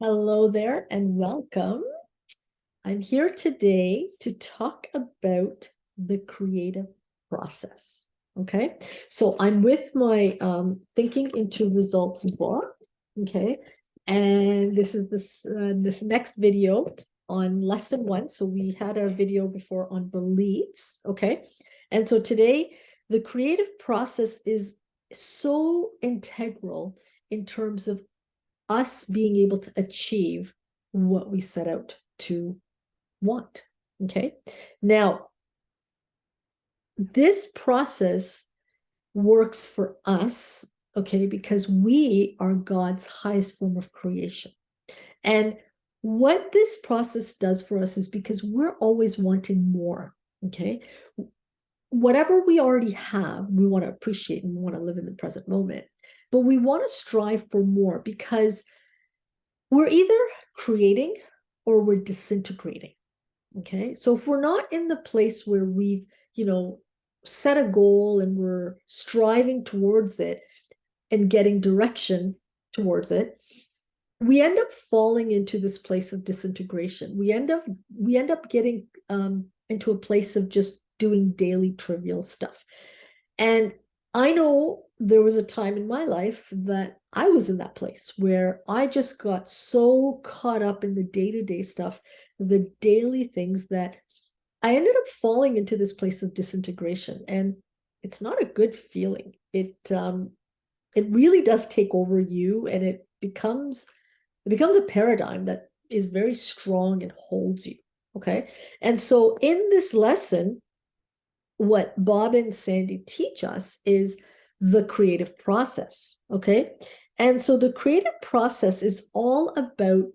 Hello there and welcome. I'm here today to talk about the creative process. Okay, so I'm with my Thinking into Results book. Okay, and this next video on lesson one. So we had a video before on beliefs. Okay, and so today the creative process is so integral in terms of us being able to achieve what we set out to want. Okay. Now, this process works for us, okay, because we are God's highest form of creation. And what this process does for us is because we're always wanting more, okay? Whatever we already have, we want to appreciate and we want to live in the present moment. But we want to strive for more because we're either creating or we're disintegrating. Okay. So if we're not in the place where we've, set a goal and we're striving towards it and getting direction towards it, we end up falling into this place of disintegration. We end up getting into a place of just doing daily trivial stuff. And I know there was a time in my life that I was in that place where I just got so caught up in the day-to-day stuff, the daily things, that I ended up falling into this place of disintegration. And it's not a good feeling. It really does take over you, and it becomes a paradigm that is very strong and holds you. Okay. And so in this lesson, what Bob and Sandy teach us is the creative process. Okay. And so the creative process is all about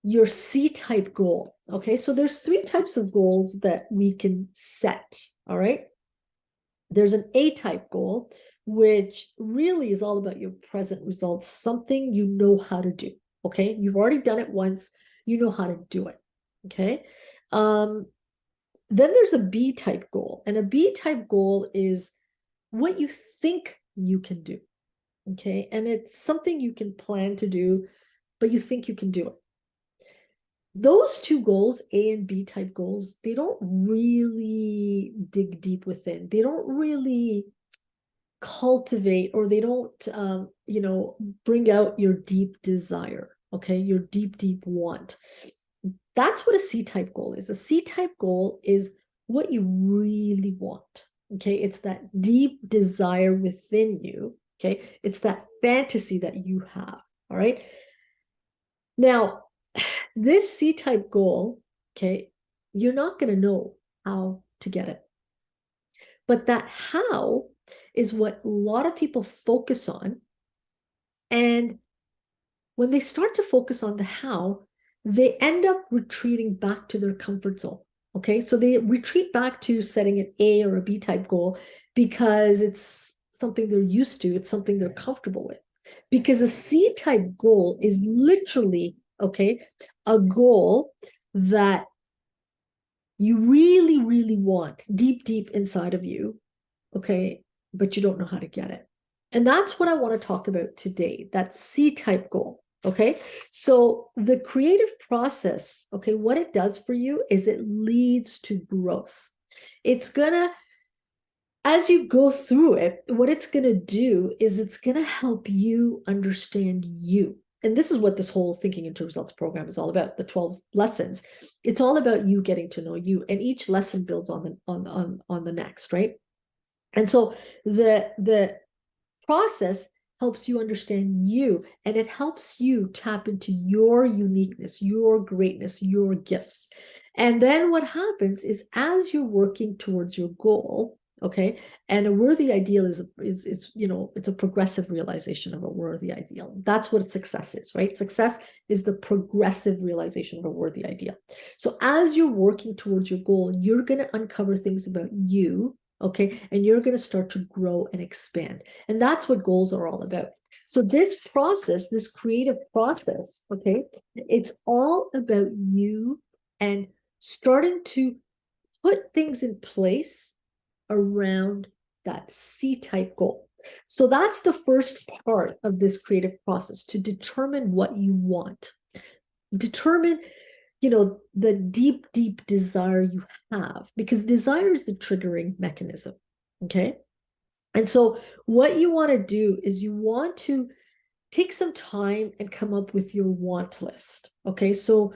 your C-type goal. Okay. So there's three types of goals that we can set. All right. There's an A-type goal, which really is all about your present results, something you know how to do. Okay. You've already done it once, you know how to do it. Okay. Um, then there's a B-type goal, and a B-type goal is what you think you can do. Okay. And it's something you can plan to do, but you think you can do it. Those two goals, A and B type goals, they don't really dig deep within. They don't really cultivate, or they don't bring out your deep desire, okay, your deep want. That's what a C-type goal is. A C-type goal is what you really want. Okay, it's that deep desire within you. Okay, it's that fantasy that you have. All right. Now, this C-type goal, okay, you're not going to know how to get it. But that how is what a lot of people focus on. And when they start to focus on the how, they end up retreating back to their comfort zone. Okay. So they retreat back to setting an A or a B type goal because it's something they're used to, it's something they're comfortable with. Because a C type goal is literally, okay, a goal that you really, really want deep inside of you, okay, but you don't know how to get it. And that's what I want to talk about today, that C type goal. Okay. So the creative process, okay, what it does for you is it leads to growth. It's going to, as you go through it, what it's going to do is it's going to help you understand you. And this is what this whole Thinking into Results program is all about, the 12 lessons. It's all about you getting to know you, and each lesson builds on the next, right? And so the process helps you understand you, and it helps you tap into your uniqueness, your greatness, your gifts. And then what happens is, as you're working towards your goal, okay, and a worthy ideal is it's a progressive realization of a worthy ideal. That's what success is, right? Success is the progressive realization of a worthy ideal. So as you're working towards your goal, you're going to uncover things about you, okay, and you're going to start to grow and expand. And that's what goals are all about. So this process, this creative process, okay, it's all about you and starting to put things in place around that C-type goal. So that's the first part of this creative process, to determine what you want. Determine, the deep, deep desire you have, because desire is the triggering mechanism. Okay. And so what you want to do is you want to take some time and come up with your want list. Okay. So,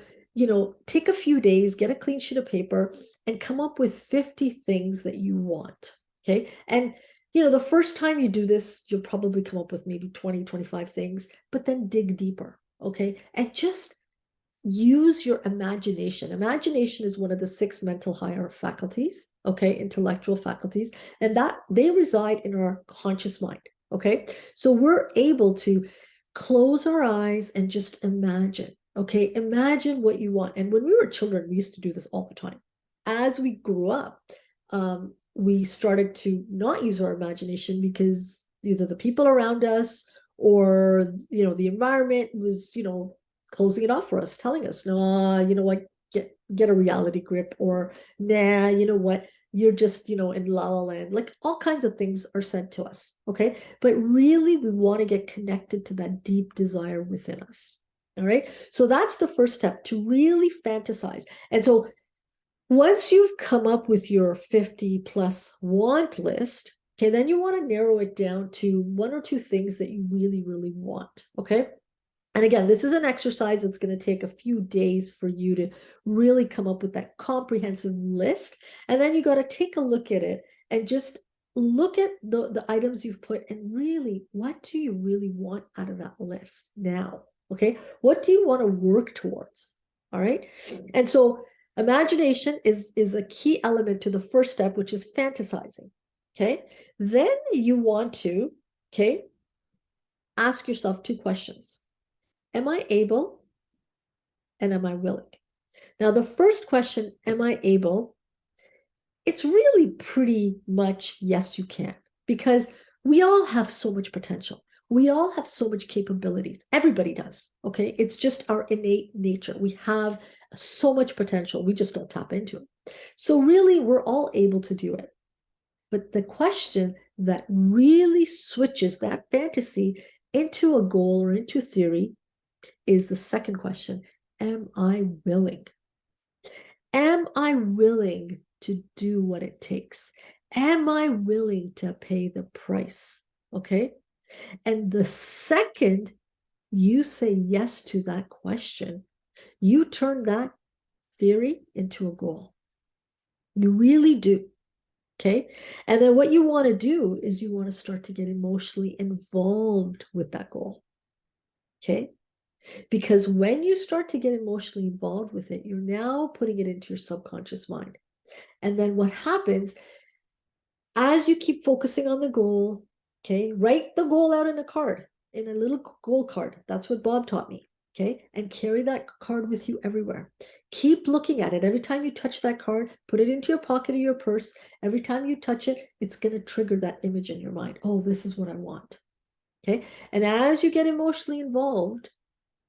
take a few days, get a clean sheet of paper, and come up with 50 things that you want. Okay. And, the first time you do this, you'll probably come up with maybe 20, 25 things, but then dig deeper. Okay. And just use your imagination. Imagination is one of the 6 mental higher faculties, okay, intellectual faculties, and that they reside in our conscious mind. Okay. So we're able to close our eyes and just imagine. Okay. Imagine what you want. And when we were children, we used to do this all the time. As we grew up, we started to not use our imagination because either the people around us or the environment was closing it off for us, telling us, no, what, get a reality grip, or nah, what, you're just in la la land. Like, all kinds of things are said to us. Okay. But really, we want to get connected to that deep desire within us. All right. So that's the first step, to really fantasize. And so once you've come up with your 50 plus want list, okay, then you want to narrow it down to 1 or 2 things that you really, really want. Okay. And again, this is an exercise that's going to take a few days for you to really come up with that comprehensive list. And then you got to take a look at it and just look at the items you've put, and really, what do you really want out of that list now? Okay. What do you want to work towards? All right. And so imagination is a key element to the first step, which is fantasizing. Okay. Then you want to, okay, ask yourself 2 questions. Am I able, and am I willing? Now, the first question, am I able? It's really pretty much yes, you can, because we all have so much potential. We all have so much capabilities. Everybody does. Okay. It's just our innate nature. We have so much potential. We just don't tap into it. So, really, we're all able to do it. But the question that really switches that fantasy into a goal or into theory is the second question. Am I willing? Am I willing to do what it takes? Am I willing to pay the price? Okay. And the second you say yes to that question, you turn that theory into a goal. You really do. Okay. And then what you want to do is you want to start to get emotionally involved with that goal. Okay. Because when you start to get emotionally involved with it, you're now putting it into your subconscious mind. And then what happens, as you keep focusing on the goal, okay, write the goal out in a card, in a little goal card. That's what Bob taught me. Okay. And carry that card with you everywhere. Keep looking at it. Every time you touch that card, put it into your pocket or your purse. Every time you touch it, it's going to trigger that image in your mind. Oh, this is what I want. Okay. And as you get emotionally involved,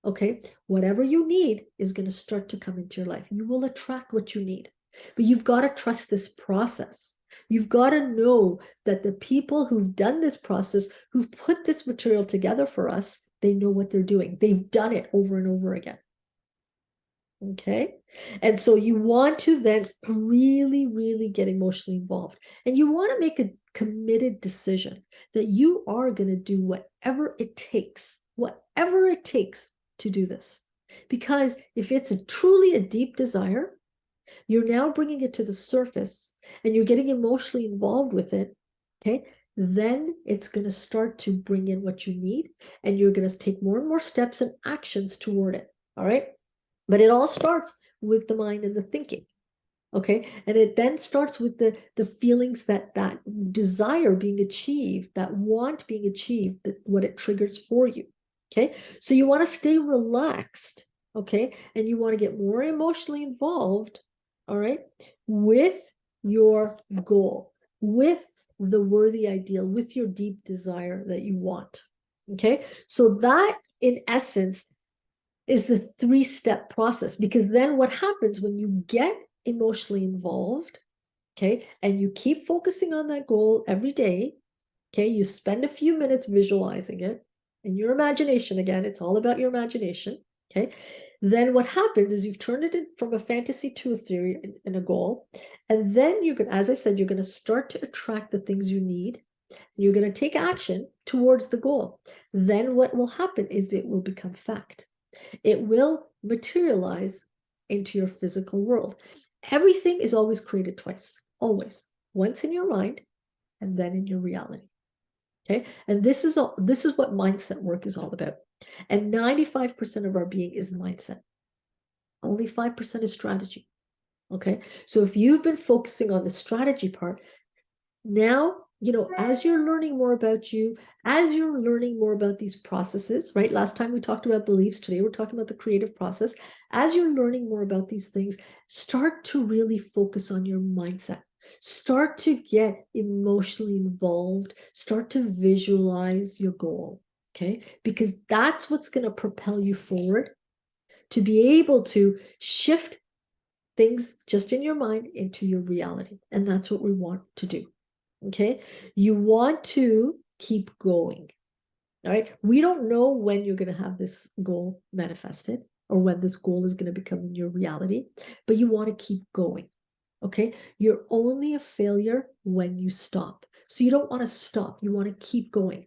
okay, whatever you need is going to start to come into your life. You will attract what you need. But you've got to trust this process. You've got to know that the people who've done this process, who've put this material together for us, they know what they're doing. They've done it over and over again. Okay. And so you want to then really, really get emotionally involved. And you want to make a committed decision that you are going to do whatever it takes to do this. Because if it's truly a deep desire, you're now bringing it to the surface and you're getting emotionally involved with it. Okay. Then it's going to start to bring in what you need, and you're going to take more and more steps and actions toward it. All right. But it all starts with the mind and the thinking. Okay. And it then starts with the feelings that desire being achieved, that want being achieved, that what it triggers for you. Okay. So you want to stay relaxed. Okay. And you want to get more emotionally involved. All right. With your goal, with the worthy ideal, with your deep desire that you want. Okay. So that, in essence, is the 3-step process. Because then what happens when you get emotionally involved, okay, and you keep focusing on that goal every day, Okay, you spend a few minutes visualizing it in your imagination. Again, it's all about your imagination. Okay, then what happens is you've turned it from a fantasy to a theory and a goal. And then you're going to, as I said, you're going to start to attract the things you need. You're going to take action towards the goal. Then what will happen is it will become fact. It will materialize into your physical world. Everything is always created twice, always. Once in your mind and then in your reality. Okay, and this is what mindset work is all about. And 95% of our being is mindset. Only 5% is strategy. Okay, so if you've been focusing on the strategy part, now, as you're learning more about you, as you're learning more about these processes, right? Last time we talked about beliefs. Today we're talking about the creative process. As you're learning more about these things, start to really focus on your mindset. Start to get emotionally involved. Start to visualize your goal, okay? Because that's what's going to propel you forward to be able to shift things just in your mind into your reality. And that's what we want to do. Okay, you want to keep going. All right, we don't know when you're going to have this goal manifested or when this goal is going to become your reality, but you want to keep going. Okay, you're only a failure when you stop. So you don't want to stop, you want to keep going.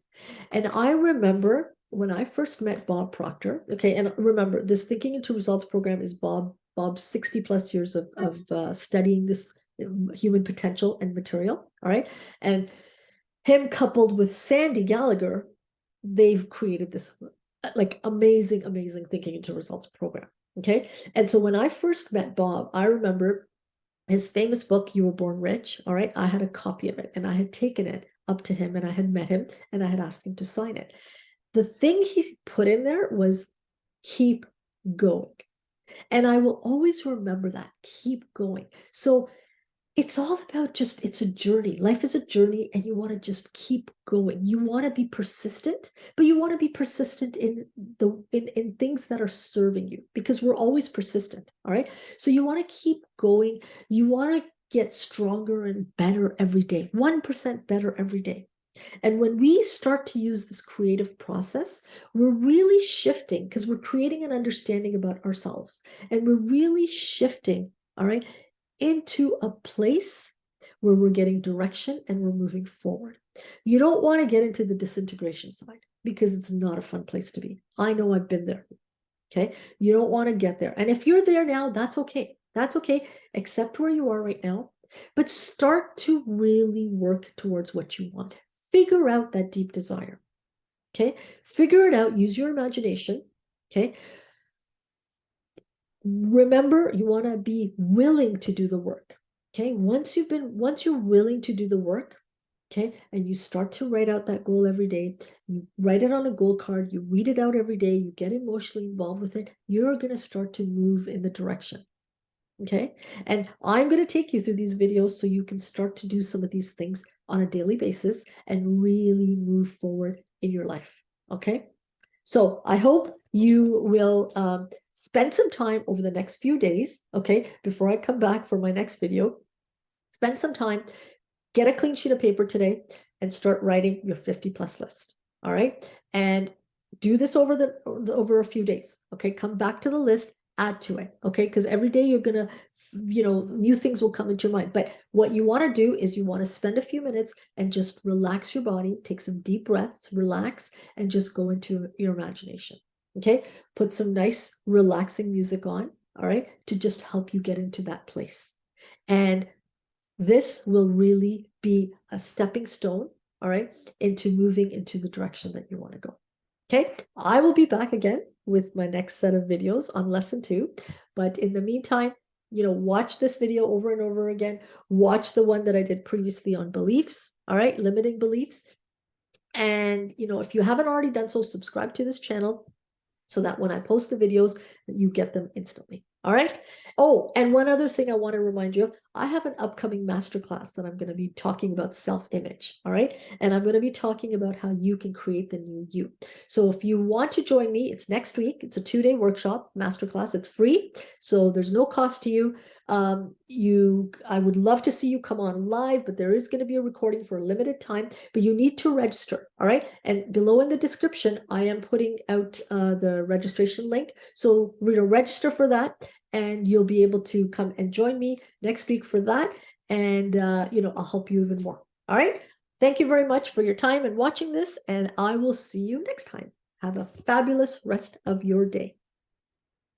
And I remember when I first met Bob Proctor. Okay, and remember, this Thinking into Results program is Bob's 60 plus years of studying this human potential and material. All right, and him coupled with Sandy Gallagher, they've created this like amazing Thinking into Results program. Okay, and so when I first met Bob, I remember his famous book, You Were Born Rich. All right, I had a copy of it and I had taken it up to him and I had met him and I had asked him to sign it. The thing he put in there was keep going. And I will always remember that, keep going. So it's all about just, it's a journey. Life is a journey and you want to just keep going. You want to be persistent, but you want to be persistent in things that are serving you, because we're always persistent. All right, so you want to keep going. You want to get stronger and better every day, 1% better every day. And when we start to use this creative process, we're really shifting, because we're creating an understanding about ourselves, and we're really shifting, all right, into a place where we're getting direction and we're moving forward. You don't want to get into the disintegration side, because it's not a fun place to be. I know, I've been there. Okay, you don't want to get there. And if you're there now, that's okay. That's okay. Accept where you are right now, but start to really work towards what you want. Figure out that deep desire. Okay, figure it out. Use your imagination. Okay, remember, you want to be willing to do the work. Okay, once you're willing to do the work, okay, and you start to write out that goal every day, you write it on a goal card, you read it out every day, you get emotionally involved with it, you're going to start to move in the direction. Okay, and I'm going to take you through these videos so you can start to do some of these things on a daily basis and really move forward in your life. Okay, so I hope you will spend some time over the next few days, okay, before I come back for my next video. Spend some time, get a clean sheet of paper today and start writing your 50 plus list. All right, and do this over a few days. Okay, come back to the list, add to it. Okay, because every day you're gonna, new things will come into your mind. But what you want to do is you want to spend a few minutes and just relax your body, take some deep breaths, relax, and just go into your imagination. Okay, put some nice relaxing music on, all right, to just help you get into that place. And this will really be a stepping stone, all right, into moving into the direction that you want to go. Okay, I will be back again with my next set of videos on lesson 2. But in the meantime, watch this video over and over again. Watch the one that I did previously on beliefs, all right, limiting beliefs. And, if you haven't already done so, subscribe to this channel so that when I post the videos, you get them instantly. All right. Oh, and one other thing I want to remind you of, I have an upcoming masterclass that I'm going to be talking about self-image. All right. And I'm going to be talking about how you can create the new you. So if you want to join me, it's next week. It's a 2-day workshop masterclass. It's free. So there's no cost to you. I would love to see you come on live, but there is going to be a recording for a limited time, but you need to register. All right. And below in the description, I am putting out the registration link. So register for that, and you'll be able to come and join me next week for that. And, I'll help you even more. All right. Thank you very much for your time and watching this, and I will see you next time. Have a fabulous rest of your day.